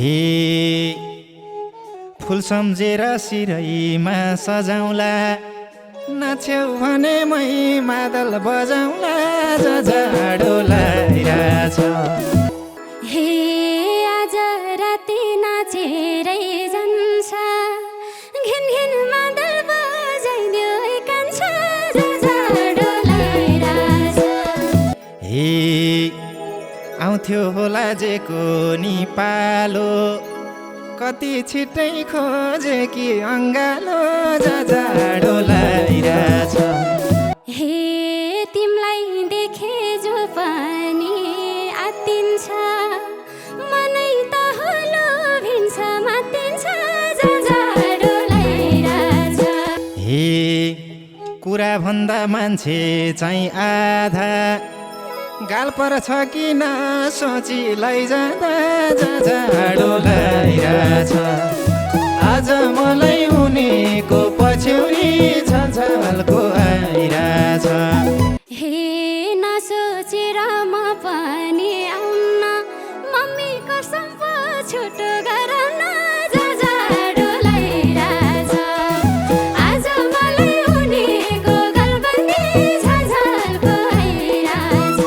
हे फुल सम्झेर सिरैमा सजाउला, नाच्यौ भने मै मादल बजाउला, जाडो लागिरहेछ। हे आज राति नाचेरै जान्छ, घिन घिन मादल बजाइदियो कान्छ, जाडो लागिरहेछ। हे आउँथ्यो होला जेको नि पालो, कति छिटै खोजे कि अङ्गालो, जाडो लागिरहेछ। हे तिमलाई देखे जो पनि आत्तिन्छ, मनै त हलो भिन्छ मात्तिन्छ, जाडो लागिरहेछ। हे कुरा भन्दा मान्छे चाहिँ आधा, गाल पर्छ कि नसोची लैजाँदा, जाडो लागिरहेछ। आज मलाई उनीको पछ्यौरी झलको आइरहेछ। हे नसोचेर म पनि आउन, मम्मी कसम छुटो गर न, जाडो लागिरहेछ। आज मलाई उनीको गलबन्दी झलको आइरहेछ।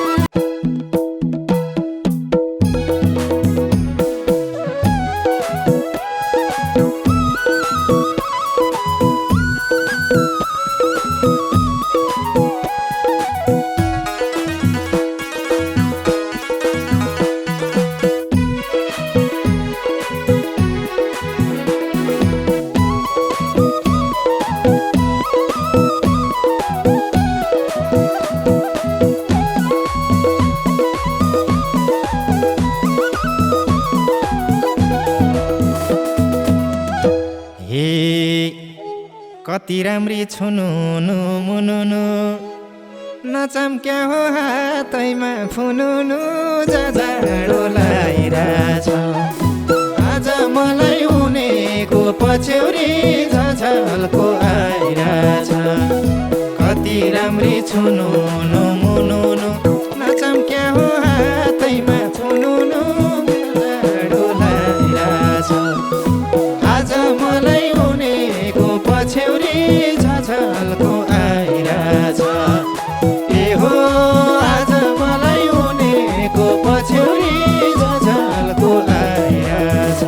कति राम्री छुनुनु मुनुनु, नचाम क्या हो हातैमा फुनुनु, जाडो लागिरहेछ। आज मलाई उनीको पछ्यौरी झलको आइरहेछ। कति राम्री छुनुनु मुनुनु, नचाम क्या हो हातैमा फुनुनु, जाडो लागिरहेछ। आज मलाई उनीको पछ्यौरी झलको आइरहेछ। ए हो आज मलाई उनीको पछ्यौरी झलको आइरहेछ।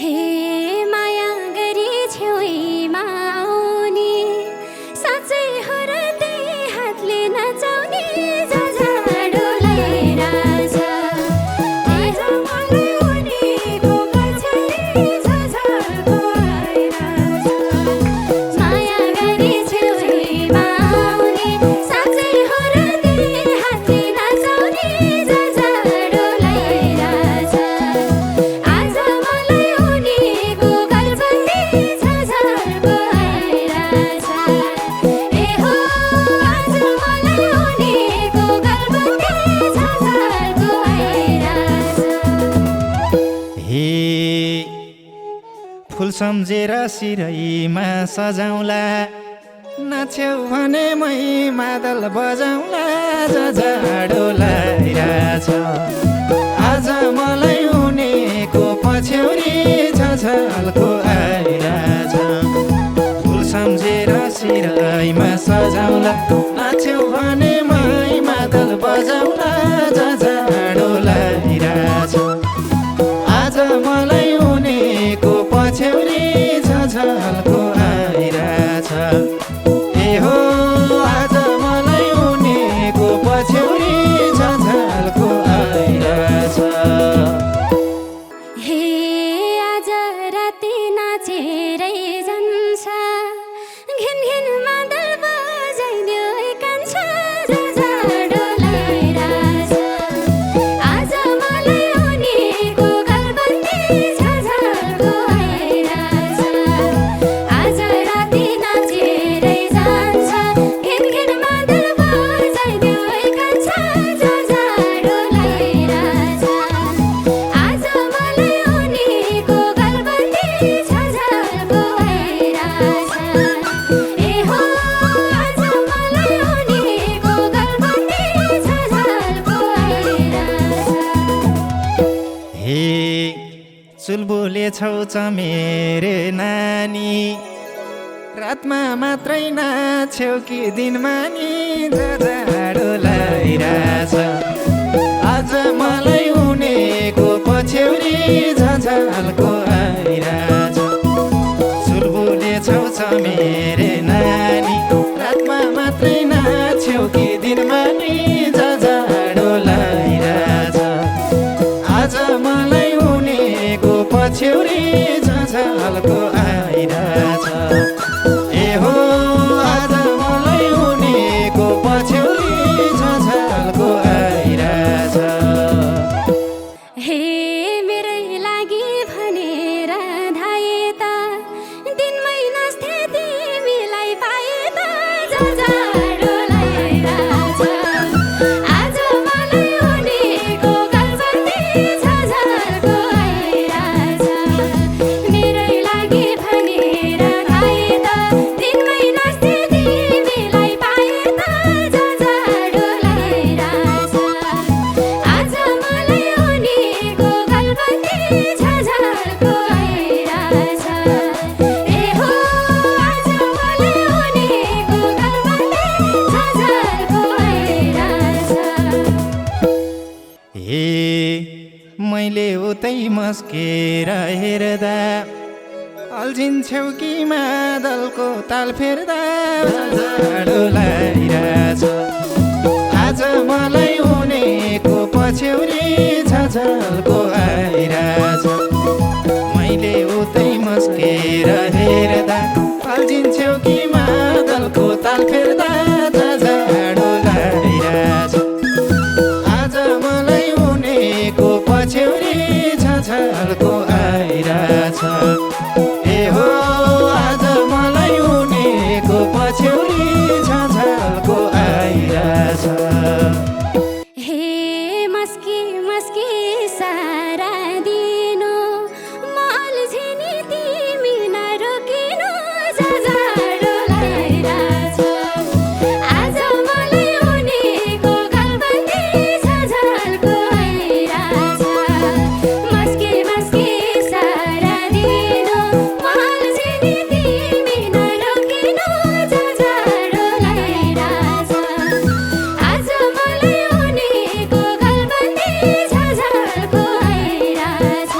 हे माया गरी छेउमा आउने, साँच्चै हरदै हातले नचाउने, जाडो लागिरहेछ। आज मलाई उनीको पछ्यौरी झलको आइरहेछ। माया गरी छेउमा आउने, साँच्चै हरदै हातले नचाउने, जाडो लागिरहेछ। आज मलाई उनीको गलबन्दी झलको आइरहेछ। ए हो आज मलाई उनीको गलबन्दी झलको आइरहेछ। हे फुल सम्झेर सिरैमा सजाउला, नाच्यौ भने मै मादल बजाउला, जाडो लागिरहेछ। आज मलाई उनीको पछ्यौरी झलको आइरहेछ। फुल सम्झेर सिरैमा सजाउला, नाच्यौ भने मै मादल बजाउला, जाडो लागिरहेछ। आज मलाई उनीको पछ्यौरी झलको आइरहेछ। ए हो आज मलाई उनीको पछ्यौरी झलको आइरहेछ। हे चुलबुले छौ चमेरे नानी रातमा मात्रै नाछ्यौ कि दिनमा नि जाडो लागिरहेछ आज मलाई उनेको पछ्यौरी झझालको आइरहेछ चुलबुले छौ चमेरे नानी रातमा मात्रै नाछ्यौ कि दिनमा नि जाडो लागिरहेछ आज मलाई उनेको पछ्यौरी झझालको आइरहेछ ए हो आज मलाई उनेको पछ्यौरी झझालको आइरहेछ हे मेरै लागि भनेर धाए त दिनमै नाच्थे तिमीलाई पाए त झझाडो लागिरहेछ आज मलाई उनेको गल्ती झझालको आइरहेछ मेरै लागि भनेर धाए त दिनमै नाच्थे तिमीलाई पाए त झझाडो लागिरहेछ आज मलाई उनेको गल्ती झझालको आइरहेछ ए हो आज मलाई उनेको गल्ती झझालको आइरहेछ हे मैले उतै मस्केर हेर्दा अल्झिन्छौ कि मादलको ताल फेर्दा जाडो लागिरहेछ आज मलाई उनेको पछ्यौरी झझालको आइरहेछ मैले उतै मस्केर हेर्दा अल्झिन्छौ कि मादलको ताल फेर्दा जाडो लागिरहेछ आज मलाई उनेको पछ्यौरी झझालको आइरहेछ ए हो आज मलाई उनेको पछ्यौरी झझालको आइरहेछ हे मस्की मस्की सारा दिनो मल झिनी तिमी नरोकिनु झझाडो लागिरहेछ आज मलाई उनेको गल्ती झझालको आइरहेछ मस्की मस्की सारा दिनो मल झिनी तिमी नरोकिनु झझाडो लागिरहेछ आज मलाई उनेको गल्ती झझालको आइरहेछ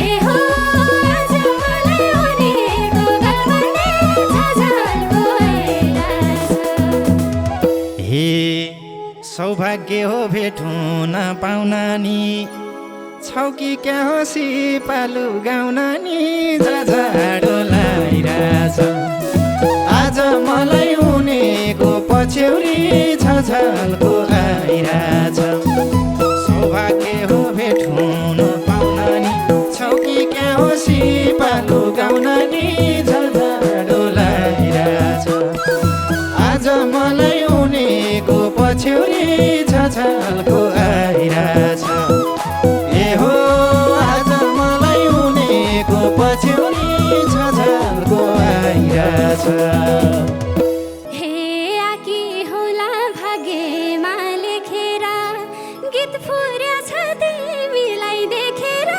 ए हो आज मलाई उनेको गल्ती झझालको आइरहेछ हे सौभाग्य हो भेट हुन पाउन नि छौ कि क्या हो सिपालु गाउन नि जाडो लागिरहेछ आज मलाई उनेको पछ्यौरी झझालको आइरहेछ सौभाग्य हो भेट हुन पाउन नि छौ कि क्या हो सिपालु गाउन नि जाडो लागिरहेछ आज मलाई उनेको पछ्यौरी झझालको आइरहेछ ए हो आज मलाई उनेको पछ्यौरी झझालको आइरहेछ हे आकी होला भाग्यमा लेखेर गीत फुर्याछ तिमीलाई देखेर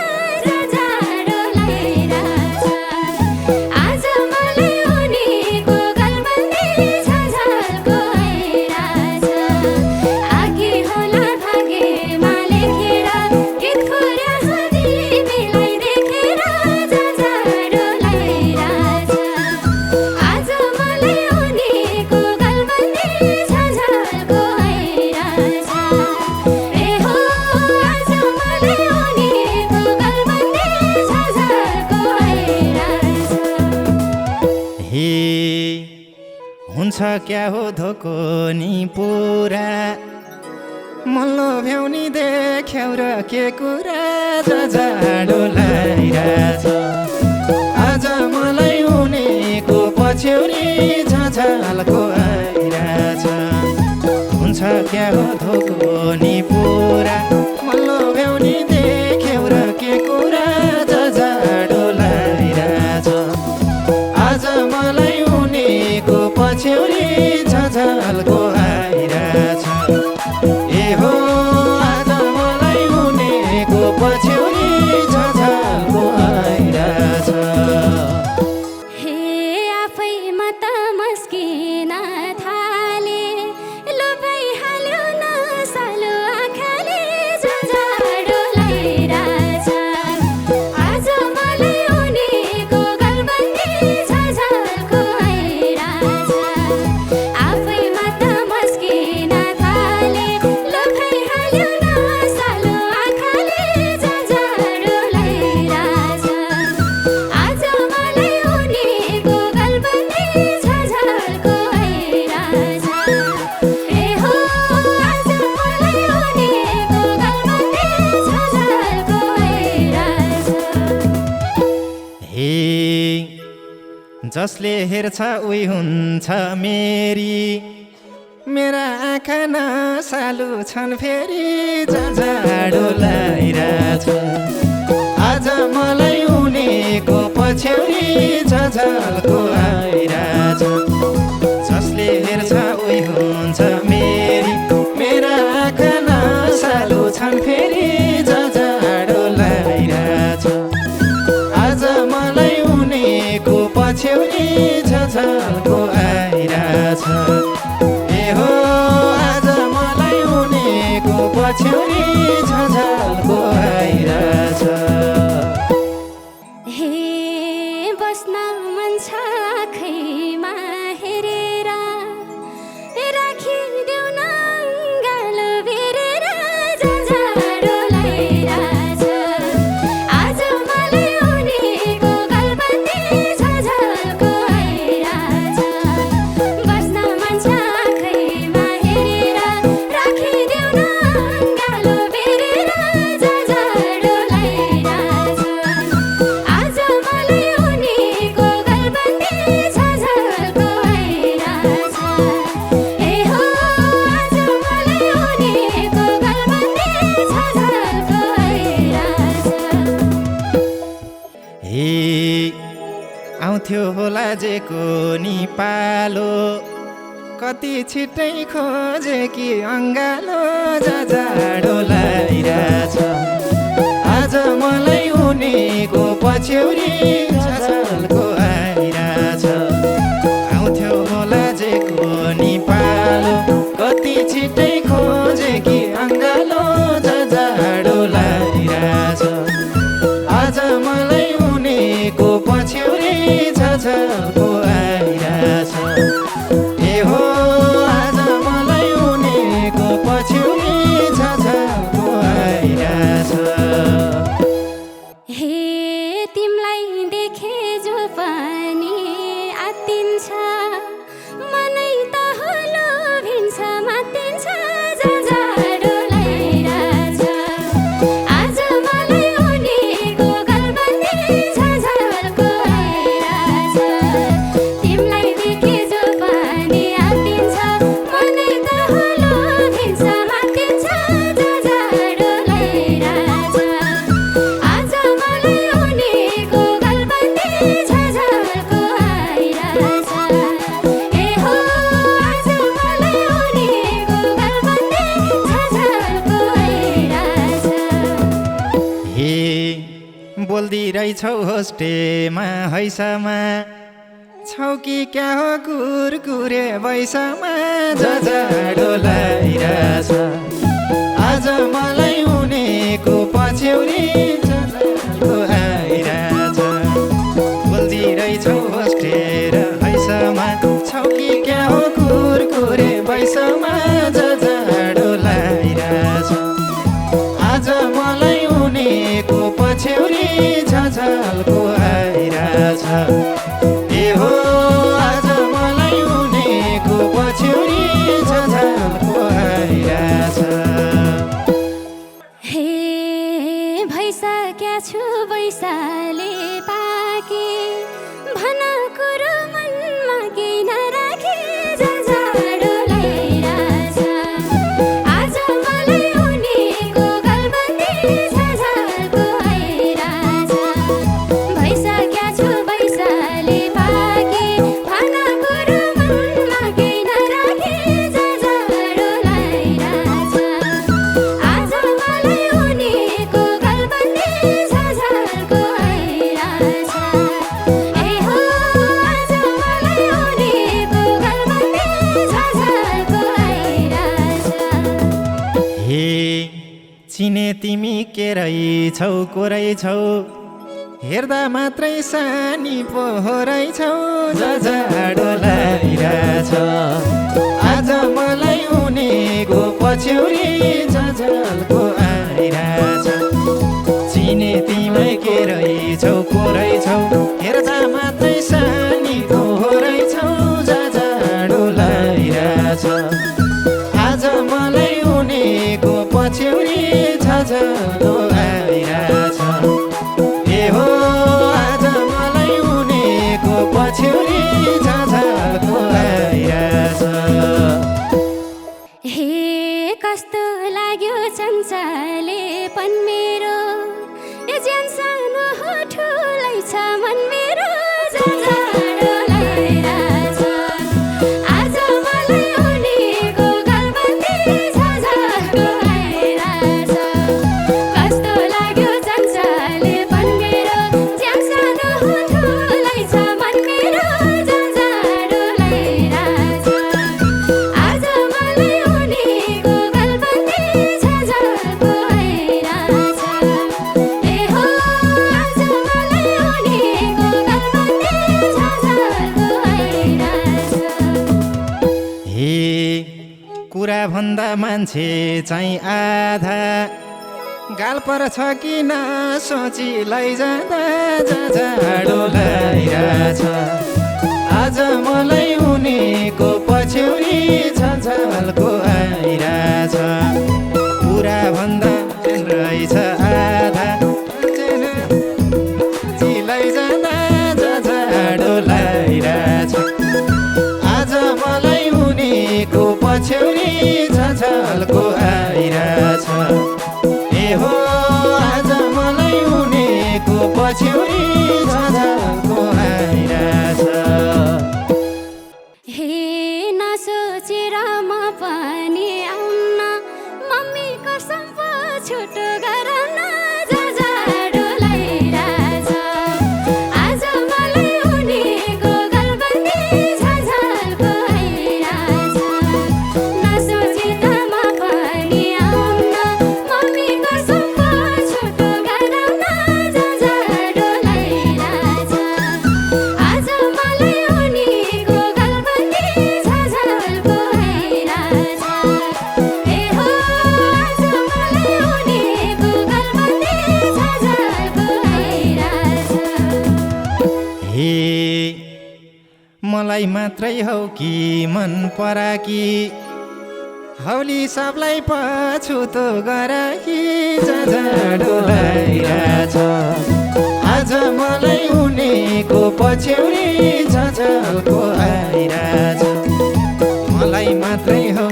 झझाडो लागिरहेछ आज मलाई उनेको गल्ती झझालको आइरहेछ आकी होला भाग्यमा लेखेर गीत फुर्याछ तिमीलाई देखेर झझाडो लागिरहेछ आज मलाई उनेको गल्ती झझालको आइरहेछ ए हो आज मलाई उनेको गल्ती झझालको आइरहेछ हे हुन्छ क्या हो धोको नि पुरा मल्लो भ्याउनी देख्यौ र के कुरा जाडो लागिरहेछ आज मलाई उनेको पछ्यौरी झझालको आइरहेछ हुन्छ क्या हो धोको नि पुरा मल्लो भ्याउनी देख्यौ र के कुरा जाडो लागिरहेछ आज मलाई उनेको पछ्यौरी झझालको आइरहेछ ए हो आज मलाई उनेको पछ्यौरी जसले हेर्छ उही हुन्छ मेरी मेरा आँखा नसालु छन् फेरि जाडो लागिरहेछ आज मलाई उनीको पछ्यौरी झझल्को आइरहेछ जसले हेर्छ उही हुन्छ मेरी मेरा आँखा नसालु छन् फेरि जाडो लागिरहेछ आज मलाई उनीको पछ्यौरी झझल्को आइरहेछ ए हो आज मलाई उनीको पछ्यौरी झझल्को आइरहेछ बस्न मन छ आँखैमा हेरेर राखिदेऊ न गालो बेरेर जाडो लागिरहेछ आज मलाई उनीको गलबन्दी झझल्को आइरहेछ बस्न मन छ आँखैमा हेरेर राखिदेऊ न गालो बेरेर जाडो लागिरहेछ आज मलाई उनीको गलबन्दी झझल्को आइरहेछ ए हो आज मलाई उनीको गलबन्दी झझल्को आइरहेछ हे आउँथ्यो होला जेको नि पालो कति छिट्टै खोजे कि अङ्गालो जाडो लागिरहेछ आज मलाई उनीको पछ्यौरी झझल्को आइरहेछ आउँथ्यो होला जेको नि पालो कति छिट्टै खोजे कि अङ्गालो जाडो लागिरहेछ आज मलाई उनीको पछ्यौरी झझल्को आइरहेछ ए हो आज मलाई उनीको पछ्यौरी झझल्को आइरहेछ हे तिमलाई देखे जो पनि आत्तिन्छ मनै त हलो भिन्छ मात्तिन्छ जाडो लागिरहेछ आज मलाई उनीको गलबन्दी झझल्को आइरहेछ तिमलाई देखे जो पनि आत्तिन्छ मनै त हलो भिन्छ मात्तिन्छ जाडो लागिरहेछ आज मलाई उनीको गलबन्दी झझल्को आइरहेछ ए हो आज मलाई उनीको गलबन्दी झझल्को आइरहेछ हे बोल्दी रहेछौ होस्टेमा हैसमा छौ कि क्या हो कुरकुरे बैसमा जाडो लागिरहेछ आज मलाई उनीको पछ्यौरी झझल्को आइरहेछ बोल्दी रहेछौ होस्टेर हैसमा छौ कि क्या हो कुरकुरे बैसमा जाडो लागिरहेछ आज मलाई उनीको पछ्यौरी झझल्को आइरहेछ ए हो आज मलाई उनीको पछ्यौरी झझल्को आइरहेछ हे भइसक्या छु बैसाले पाके भन कुरो मनमा केही नराखे जाडो लागिरहेछ आज मलाई उनीको गलबन्दी झझल्को आइरहेछ भइसक्या छु बैसाले पाके भन कुरो मनमा केही नराखे जाडो लागिरहेछ आज मलाई उनीको गलबन्दी झझल्को आइरहेछ ए हो आज मलाई उनीको गलबन्दी झझल्को आइरहेछ हे चिने तिमी के रहेछौ को रहेछौ हेर्दा मात्रै सानी पो हो रहेछौ जाडो लागिरहेछ आज मलाई उनीको पछ्यौरी झझल्को आइरहेछ चिने तिमी के रहेछौ को रहेछौ हेर्दा मात्रै सानी पो हो रहेछौ जाडो लागिरहेछ आज मलाई उनीको पछ्यौरी झझल्को आइरहेछ ए हो आज मलाई उनीको पछ्यौरी मन मेरो ए ज्यान सानो हो ठुलै छ मन मेरो जाडो लागिरहेछ आज मलाई उनीको गलबन्दी झझल्को आइरहेछ कस्तो लाग्यो चञ्चले मन मेरो ज्यान सानो हो ठुलै छ मन मेरो जाडो लागिरहेछ आज मलाई उनीको गलबन्दी झझल्को आइरहेछ ए हो आज मलाई उनीको गलबन्दी झझल्को आइरहेछ हे कुरा भन्दा मान्छे चाहिँ आधा गाल पर्छ कि नसोची लैजाँदा जाडो लागिरहेछ आज मलाई उनीको पछ्यौरी झझल्को आइरहेछ कुरा भन्दा रहेछ आधा लैजाँदा जाडो लागिरहेछ आज मलाई उनीको पछ्यौरी झझल्को आइरहेछ ए हो आज मलाई उनीको पछ्यौरी झझल्को आइरहेछ हे नसोचेर म पनि आउन मम्मी कसम पो छुटो गरन जाडो लागिरहेछ आज मलाई उनीको गलबन्दी झझल्को आइरहेछ नसोचे त म पनि आउन मम्मी कसम पो छुटो गरन जाडो लागिरहेछ आज मलाई उनीको गलबन्दी झझल्को आइरहेछ ए हो आज मलाई उनीको गलबन्दी झझल्को आइरहेछ हे मलाई मात्रै हौ कि मन पराकी हौली सबलाई पछुतो गराकी जाडो लागिरहेछ आज मलाई उनीको पछ्यौरी झझल्को आइरहेछ मलाई मात्रै हौ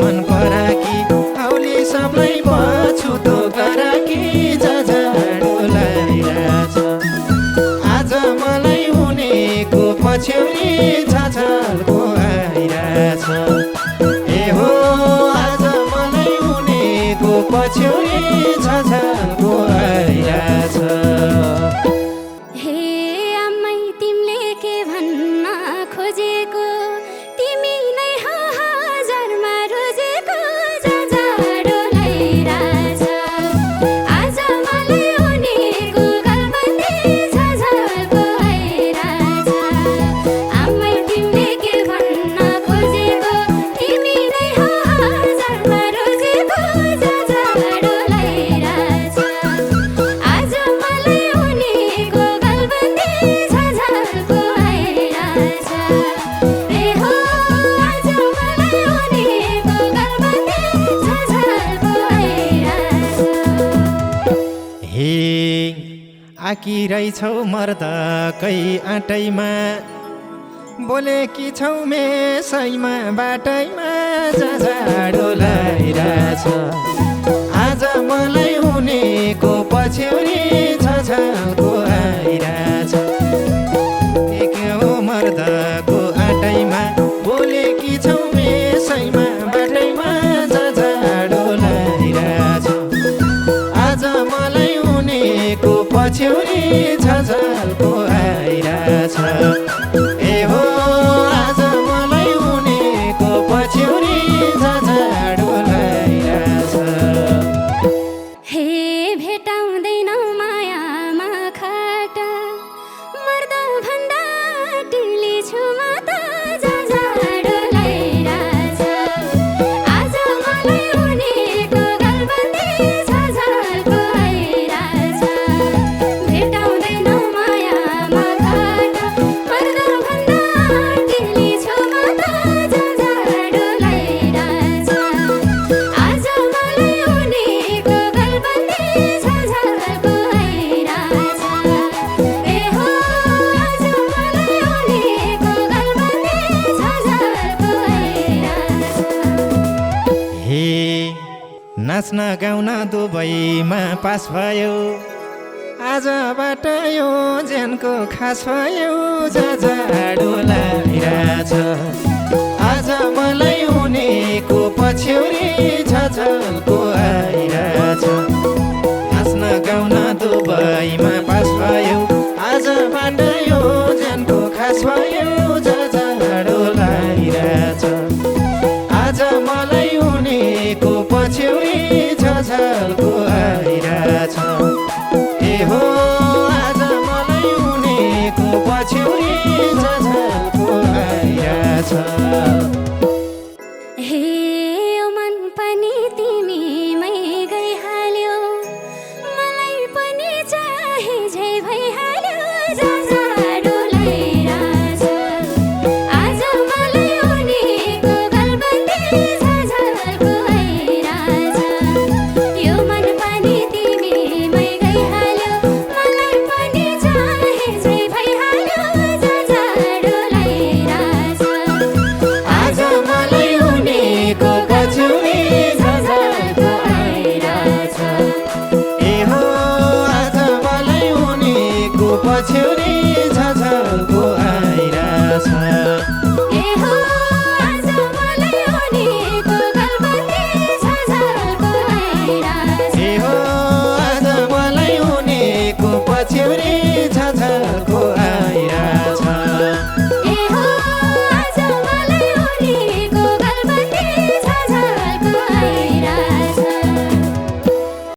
मन पराकी हौली सबलाई पछुतो गराकी जाडो लागिरहेछ आज मलाई उनीको पछ्यौरी झझल्को आइरहेछ ए हो आज मलाई उनीको पछ्यौरी झझल्को आइरहेछ हे आमै तिमीले के भन्न खोजेको तिमी नै हौ हजारमा रोजेको जाडो लागिरहेछ आज मलाई उनीको गलबन्दी झझल्को आइरहेछ आमै तिमीले के भन्न खोजेको तिमी नै हौ हजारमा रोजेको जाडो लागिरहेछ आज मलाई उनीको गलबन्दी झझल्को आइरहेछ ए हो आज मलाई उनीको गलबन्दी झझल्को आइरहेछ हे आकी रहेछौ मर्दकै आँटैमा बोलेकी छौ मेसैमा बाटैमा जाडो लागिरहेछ आज मलाई उनीको पछ्यौरी झझल्को आइरहेछ के हो मर्दको आँटैमा बोलेकी छौ मेसैमा बाटैमा जाडो लागिरहेछ आज मलाई उनीको पछ्यौरी झझल्को आइरहेछ ए हो आज मलाई उनीको पछ्यौरी झझल्को आइरहेछ हे भेटाउँदैन मायामा खाटा मर्द भन्दा टिली छु म त जाडो लागिरहेछ आज मलाई उनीको गलबन्दी झझल्को आइरहेछ भेटाउँदैन माया नाच्न गाउन दुबईमा पास भयो आजबाट यो ज्यानको खास भयो जाडो लागिरहेछ आज मलाई उनीको पछ्यौरी झझल्को आइरहेछ नाच्न गाउन दुबईमा